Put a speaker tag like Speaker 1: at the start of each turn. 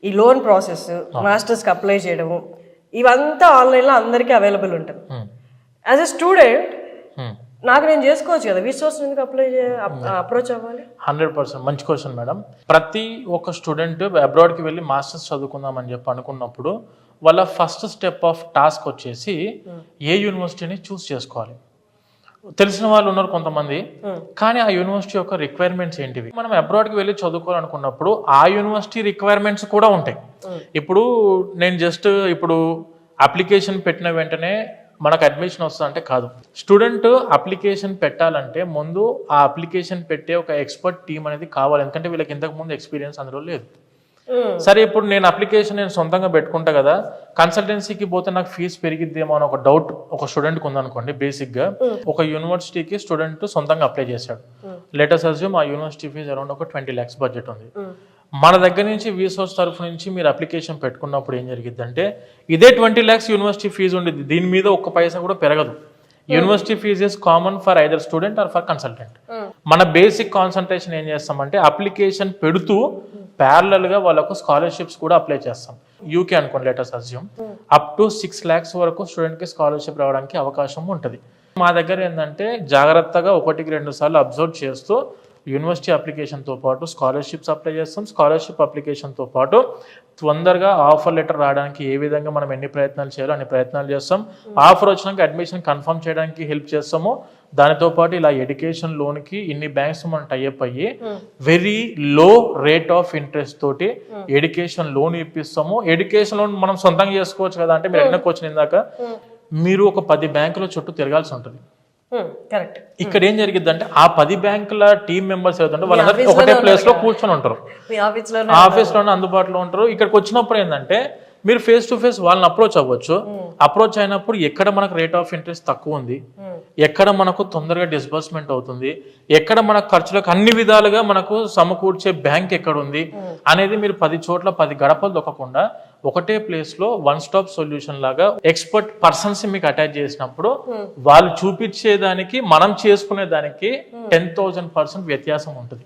Speaker 1: ఈ loan process, మాస్టర్స్కి apply చేయడము, ఇవంతా ఆన్లైన్లో అందరికీ అవైలబుల్ ఉంటుంది. యాజ్ ఎ స్టూడెంట్ నాకు నేను చేసుకోవచ్చు కదా, విసోర్స్ ఎందుకు అప్రోచ్ అవ్వాలి?
Speaker 2: 100% మంచి క్వశ్చన్ మేడం. ప్రతి ఒక్క స్టూడెంట్ అబ్రాడ్కి వెళ్ళి మాస్టర్స్ చదువుకుందామని చెప్పి అనుకున్నప్పుడు వాళ్ళ ఫస్ట్ స్టెప్ ఆఫ్ టాస్క్ వచ్చేసి ఏ యూనివర్సిటీని చూస్ చేసుకోవాలి. తెలిసిన వాళ్ళు ఉన్నారు కొంతమంది, కానీ ఆ యూనివర్సిటీ యొక్క రిక్వైర్మెంట్స్ ఏంటివి, మనం అబ్రాడ్కి వెళ్ళి చదువుకోవాలనుకున్నప్పుడు ఆ యూనివర్సిటీ రిక్వైర్మెంట్స్ కూడా ఉంటాయి. ఇప్పుడు నేను జస్ట్ ఇప్పుడు అప్లికేషన్ పెట్టిన వెంటనే మనకు అడ్మిషన్ వస్తుందంటే కాదు. స్టూడెంట్ అప్లికేషన్ పెట్టాలంటే ముందు ఆ అప్లికేషన్ పెట్టే ఒక ఎక్స్పర్ట్ టీం అనేది కావాలి, ఎందుకంటే వీళ్ళకి ఇంతకు ముందు ఎక్స్పీరియన్స్ అందులో లేదు. సరే ఇప్పుడు నేను అప్లికేషన్ నేను సొంతంగా పెట్టుకుంటా కదా, కన్సల్టెన్సీకి పోతే నాకు ఫీజు పెరిగిద్దేమో అని ఒక డౌట్ ఒక స్టూడెంట్కి ఉందనుకోండి. బేసిక్గా ఒక యూనివర్సిటీకి స్టూడెంట్ సొంతంగా అప్లై చేశాడు, లెటర్స్ అజ్యూమ్ ఆ యూనివర్సిటీ ఫీజు అరౌండ్ ఒక 20 lakhs బడ్జెట్ ఉంది. మన దగ్గర నుంచి విసోర్స్ తరఫు నుంచి మీరు అప్లికేషన్ పెట్టుకున్నప్పుడు ఏం జరిగిద్దంటే ఇదే 20 lakhs యూనివర్సిటీ ఫీజు ఉండేది, దీని మీద ఒక్క పైసా కూడా పెరగదు. University fees is common for either student or for consultant. మన బేసిక్ కాన్సన్ట్రేషన్ ఏం చేస్తామంటే అప్లికేషన్ పెడుతూ ప్యారలల్ గా వాళ్ళకు స్కాలర్షిప్స్ కూడా అప్లై చేస్తాం. యూకే అనుకోండి, letters assume up to 6 lakhs వరకు స్టూడెంట్ కి స్కాలర్షిప్ రావడానికి అవకాశం ఉంటుంది. మా దగ్గర ఏంటంటే జాగ్రత్తగా 1-2 సార్లు అబ్జర్వ్ చేస్తూ యూనివర్సిటీ అప్లికేషన్తో పాటు స్కాలర్షిప్స్ అప్లై చేస్తాం. స్కాలర్షిప్ అప్లికేషన్తో పాటు తొందరగా ఆఫర్ లెటర్ రావడానికి ఏ విధంగా మనం ఎన్ని ప్రయత్నాలు చేయాలో అన్ని ప్రయత్నాలు చేస్తాం. ఆఫర్ వచ్చినాక అడ్మిషన్ కన్ఫర్మ్ చేయడానికి హెల్ప్ చేస్తాము. దానితో పాటు ఇలా ఎడ్యుకేషన్ లోన్కి ఇన్ని బ్యాంక్స్ మనం టైఅప్ అయ్యి very low rate of interest తోటి ఎడ్యుకేషన్ లోన్ ఇప్పిస్తాము. ఎడ్యుకేషన్ లోన్ మనం సొంతంగా చేసుకోవచ్చు కదా అంటే మీరు ఎన్నో క్వశ్చన్ ఇందాక, మీరు ఒక 10 బ్యాంకుల చుట్టూ తిరగాల్సి ఉంటుంది. ఇక్కడ ఏం జరిగింది అంటే ఆ 10 బ్యాంకుల టీం మెంబర్స్ ఏదంటే వాళ్ళందరూ ఒకటే ప్లేస్ లో కూర్చొని ఉంటారు, ఆఫీస్ లోనే అందుబాటులో ఉంటారు. ఇక్కడికి వచ్చినప్పుడు ఏంటంటే మీరు ఫేస్ టు ఫేస్ వాళ్ళని అప్రోచ్ అవ్వచ్చు. అప్రోచ్ అయినప్పుడు ఎక్కడ మనకు రేట్ ఆఫ్ ఇంట్రెస్ట్ తక్కువ ఉంది, ఎక్కడ మనకు తొందరగా డిస్బర్స్మెంట్ అవుతుంది, ఎక్కడ మన ఖర్చులకు అన్ని విధాలుగా మనకు సమకూర్చే బ్యాంక్ ఎక్కడ ఉంది అనేది మీరు 10 చోట్ల 10 గడపలు దొక్కకుండా ఒకటే ప్లేస్ లో 1-stop సొల్యూషన్ లాగా ఎక్స్పర్ట్ పర్సన్స్ మీకు అటాచ్ చేసినప్పుడు వాళ్ళు చూపించేదానికి మనం చేసుకునే దానికి 10,000% వ్యత్యాసం ఉంటుంది.